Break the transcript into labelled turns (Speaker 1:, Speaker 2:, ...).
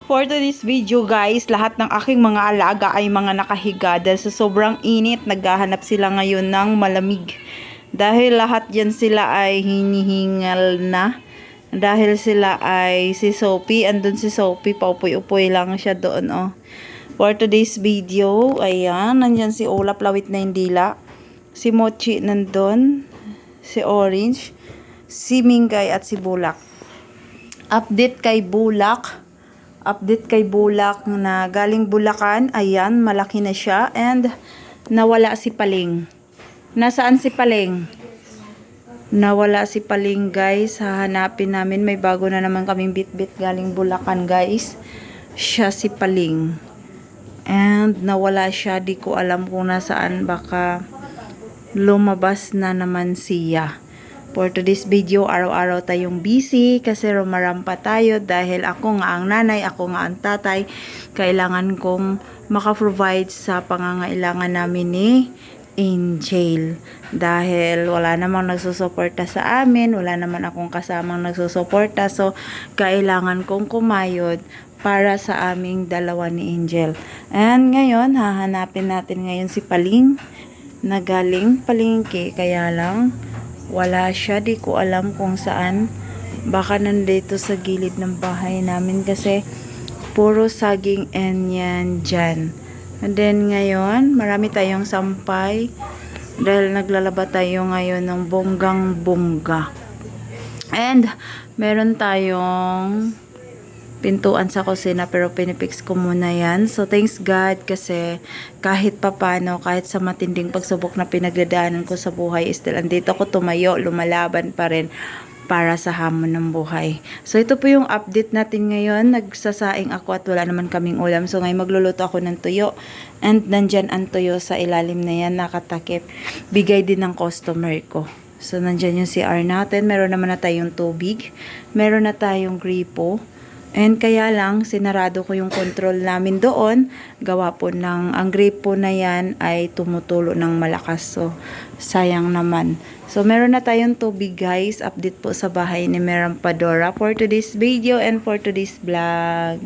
Speaker 1: For today's video guys, lahat ng aking mga alaga ay mga nakahiga dahil sa sobrang init, naghahanap sila ngayon ng malamig. Dahil lahat yan sila ay hinihingal na. Dahil sila ay si Sophie, andun si Sophie, paupoy-upoy lang siya doon oh. For today's video, ayan, nandyan si Olap, lawit na yung dila. Si Mochi nandun, si Orange, si Mingay at si Bulak. Update kay Bulak na galing Bulacan. Ayan, malaki na siya. And nawala si Paling. Nasaan si Paling? Nawala si Paling guys. Hahanapin namin. May bago na naman kaming bitbit galing Bulacan guys. Siya si Paling. And nawala siya. Di ko alam kung nasaan. Baka lumabas na naman siya. For today's video, araw-araw tayong busy kasi rumarampa tayo dahil ako nga ang nanay, ako nga ang tatay. Kailangan kong makaprovide sa pangangailangan namin ni Angel. Dahil wala namang nagsusuporta sa amin, wala naman akong kasamang nagsusuporta. So, kailangan kong kumayod para sa aming dalawa ni Angel. And ngayon, hahanapin natin ngayon si Paling na galing palengke. Kaya lang, wala siya, di ko alam kung saan. Baka nandito sa gilid ng bahay namin kasi puro saging and yan dyan. And then ngayon, marami tayong sampay dahil naglalaba tayo ngayon ng bonggang bongga. And meron tayong pintuan sa kusina pero pinipix ko muna yan. So thanks God kasi kahit papano, kahit sa matinding pagsubok na pinagdadaanan ko sa buhay, still andito ako tumayo, lumalaban pa rin para sa hamon ng buhay. So ito po yung update natin ngayon. Nagsasaing ako at wala naman kaming ulam. So ngayon magluluto ako ng tuyo. And nandyan ang tuyo sa ilalim na yan, nakatakip. Bigay din ng customer ko. So nandyan yung CR natin. Meron naman na tayong tubig. Meron na tayong gripo. And kaya lang, sinarado ko yung control namin doon. Gawa po ng, ang gripo na yan ay tumutulo ng malakas. So, sayang naman. So, meron na tayong tubig guys. Update po sa bahay ni Merampadora for today's video and for today's vlog.